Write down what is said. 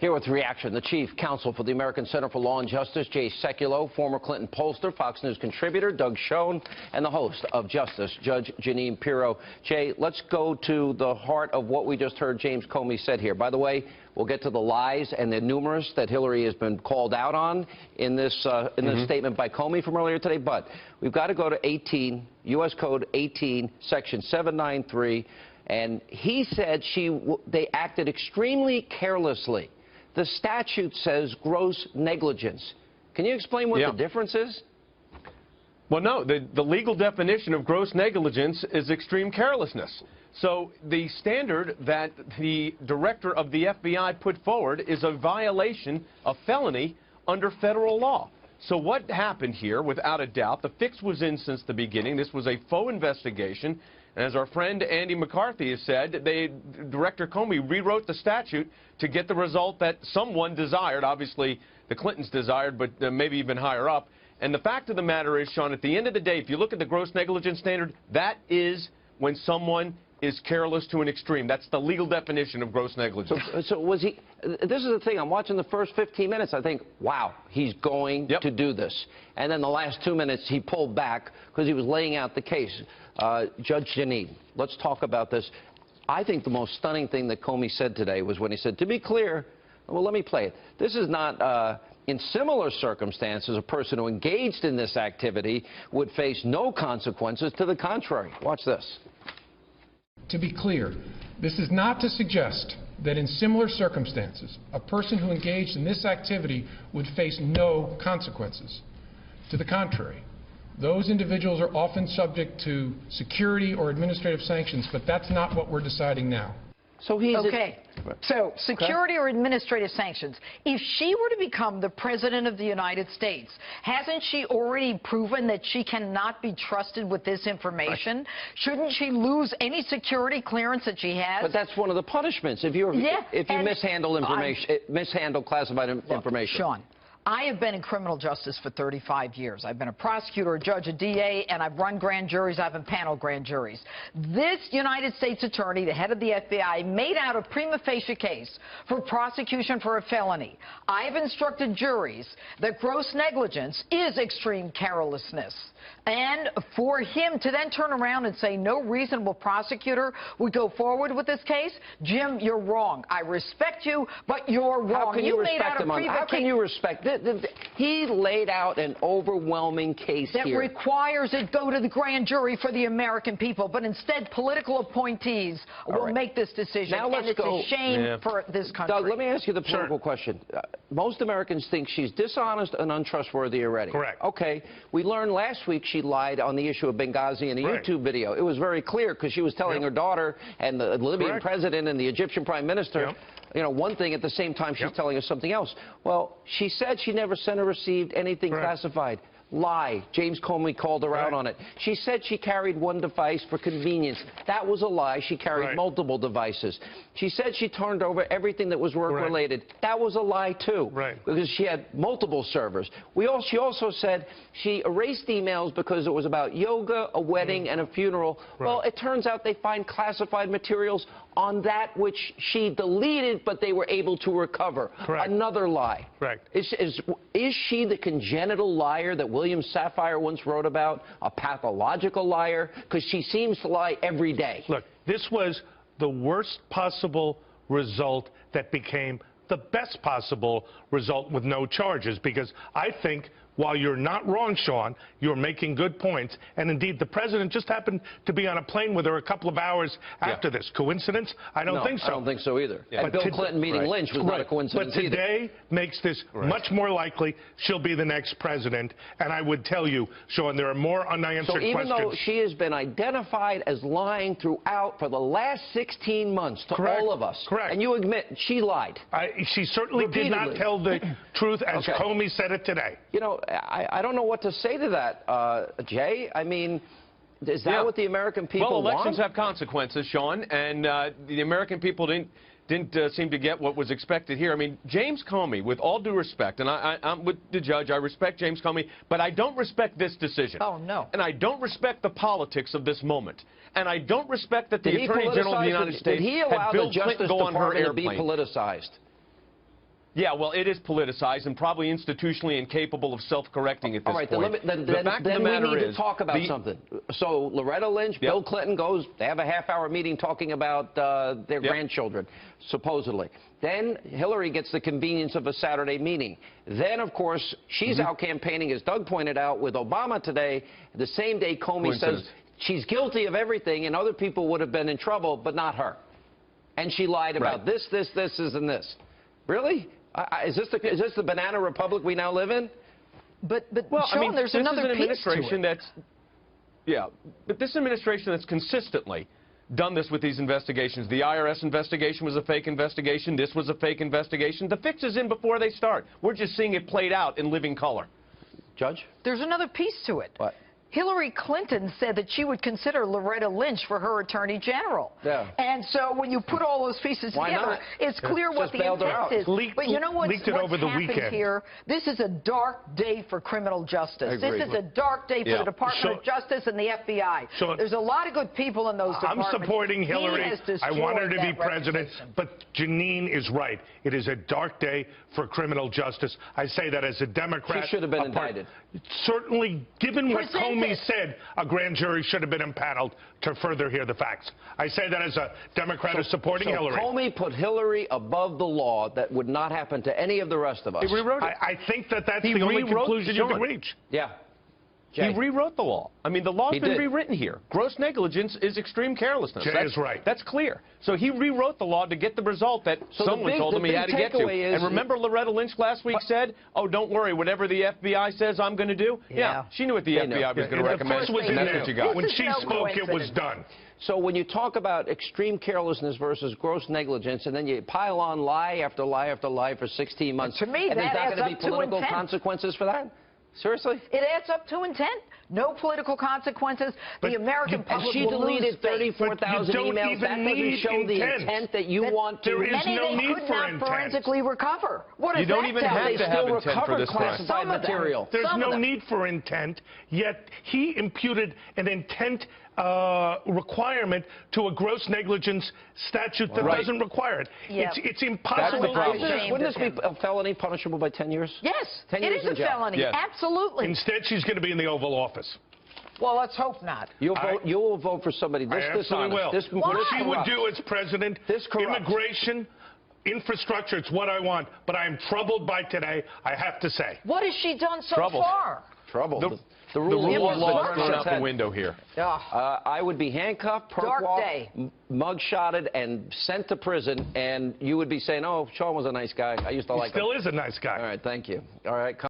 Here with reaction, the chief counsel for the American Center for Law and Justice, Jay Sekulow, former Clinton pollster, Fox News contributor, Doug Schoen, and the host of Justice, Judge Jeanine Pirro. Jay, let's go to the heart of what we just heard James Comey said here. By the way, we'll get to the lies, and they're numerous, that Hillary has been called out on in this statement by Comey from earlier today. But we've got to go to 18, U.S. Code 18, Section 793. And he said they acted extremely carelessly. The statute says gross negligence. Can you explain what the difference is? Well, no. The legal definition of gross negligence is extreme carelessness. So the standard that the director of the FBI put forward is a violation, a felony, under federal law. So what happened here, without a doubt, the fix was in since the beginning. This was a faux investigation. And as our friend Andy McCarthy has said, Director Comey rewrote the statute to get the result that someone desired. Obviously, the Clintons desired, but maybe even higher up. And the fact of the matter is, Sean, at the end of the day, if you look at the gross negligence standard, that is when someone is careless to an extreme. That's the legal definition of gross negligence. So was he? This is the thing. I'm watching the first 15 minutes. I think, wow, he's going to do this. And then the last 2 minutes, he pulled back because he was laying out the case. Judge Jeanine, let's talk about this. I think the most stunning thing that Comey said today was when he said, to be clear, well, let me play it. This is not, in similar circumstances, a person who engaged in this activity would face no consequences. To the contrary. Watch this. To be clear, this is not to suggest that in similar circumstances, a person who engaged in this activity would face no consequences. To the contrary, those individuals are often subject to security or administrative sanctions, but that's not what we're deciding now. So he's okay. So security or administrative sanctions. If she were to become the president of the United States, hasn't she already proven that she cannot be trusted with this information? Right. Shouldn't she lose any security clearance that she has? But that's one of the punishments if you mishandle information, mishandle classified information. Sean, I have been in criminal justice for 35 years. I've been a prosecutor, a judge, a DA, and I've run grand juries. I've impaneled grand juries. This United States attorney, the head of the FBI, made out a prima facie case for prosecution for a felony. I have instructed juries that gross negligence is extreme carelessness. And for him to then turn around and say no reasonable prosecutor would go forward with this case, Jim, you're wrong. I respect you, but you're wrong. How can you respect him? How can you respect it? He laid out an overwhelming case that here. requires it go to the grand jury for the American people, but instead political appointees will make this decision. Now let's go. It's a shame for this country. Doug, let me ask you the political question. Most Americans think she's dishonest and untrustworthy already. Correct. Okay. We learned last week she lied on the issue of Benghazi in a YouTube video. It was very clear because she was telling her daughter and the Libyan president and the Egyptian prime minister, you know, one thing at the same time she's telling us something else. Well, she said she never sent or received anything classified. Lie. James Comey called her out on it. She said she carried one device for convenience. That was a lie. She carried multiple devices. She said she turned over everything that was work-related. That was a lie, too, because she had multiple servers. She also said she erased emails because it was about yoga, a wedding, and a funeral. Well, it turns out they find classified materials on that which she deleted, but they were able to recover. Another lie. Is she the congenital liar that William Safire once wrote about, a pathological liar? Because she seems to lie every day. Look, this was the worst possible result that became the best possible result with no charges, because I think, while you're not wrong, Sean, you're making good points. And indeed, the president just happened to be on a plane with her a couple of hours after this. Coincidence? I don't think so. I don't think so either. And Bill Clinton meeting Lynch was not a coincidence either. But today makes this much more likely she'll be the next president. And I would tell you, Sean, there are more unanswered questions. So even though she has been identified as lying throughout for the last 16 months to all of us, and you admit she lied. She certainly did not tell the truth, as Comey said it today. You know, I don't know what to say to that, Jay. I mean, is that what the American people want? Well, elections have consequences, Sean, and the American people didn't seem to get what was expected here. I mean, James Comey, with all due respect, and I'm with the judge, I respect James Comey, but I don't respect this decision. Oh, no. And I don't respect the politics of this moment. And I don't respect that the Attorney General of the United States had Bill Clinton go on her airplane. Did he allow the Justice Department to be politicized? Yeah, well, it is politicized and probably institutionally incapable of self-correcting at this point. All right, then we need to talk about something. So Loretta Lynch, Bill Clinton goes, they have a half-hour meeting talking about their grandchildren, supposedly. Then Hillary gets the convenience of a Saturday meeting. Then, of course, she's out campaigning, as Doug pointed out, with Obama today. The same day Comey says she's guilty of everything and other people would have been in trouble, but not her. And she lied about this, and this. Really? Is this the banana republic we now live in? But well, Sean, I mean, there's this another is an piece administration to it. but this administration that's consistently done this with these investigations. The IRS investigation was a fake investigation. This was a fake investigation. The fix is in before they start. We're just seeing it played out in living color. Judge? There's another piece to it. What? Hillary Clinton said that she would consider Loretta Lynch for her attorney general. Yeah. And so when you put all those pieces together, it's clear what the intent is. But you know what's happened here? This is a dark day for criminal justice. This is a dark day for the Department of Justice and the FBI. There's a lot of good people in those departments. I'm supporting Hillary. I want her to be president. But Jeanine is right. It is a dark day for criminal justice. I say that as a Democrat. She should have been indicted. Certainly, given what Comey said, a grand jury should have been impaneled to further hear the facts. I say that as a Democrat who's supporting Hillary. Comey put Hillary above the law. That would not happen to any of the rest of us. He rewrote it. I think that's the only conclusion you can reach. Yeah. He rewrote the law. I mean, the law's been rewritten here. Gross negligence is extreme carelessness. Jay is right. That's clear. So he rewrote the law to get the result that someone told him he had to get to. And remember Loretta Lynch last week said, oh, don't worry, whatever the FBI says I'm going to do? Yeah, she knew what the FBI was going to recommend. And that's what you got. When she spoke, it was done. So when you talk about extreme carelessness versus gross negligence, and then you pile on lie after lie after lie for 16 months, to me, and there's not going to be political intent. Consequences for that? Seriously? It adds up to intent. No political consequences. The American public she deleted 34,000 emails. That doesn't show the intent that you want to. There is no need for intent. Forensically recover. What does you don't even have to have intent for this classified material. There's no need for intent, yet he imputed an intent requirement to a gross negligence statute that doesn't require it. It's impossible. Wouldn't this be a felony punishable by 10 years? Yes, 10 years it is a felony. Yes. Absolutely. Instead, she's going to be in the Oval Office. Well, let's hope not. You will vote for somebody this dishonest. What she would do as president, immigration, infrastructure, it's what I want. But I am troubled by today, I have to say. What has she done so far? Trouble. The rule of law is thrown out the window here. I would be handcuffed, perk walked, mug-shotted, and sent to prison, and you would be saying, oh, Sean was a nice guy. I used to like him. He still is a nice guy. All right, thank you. All right.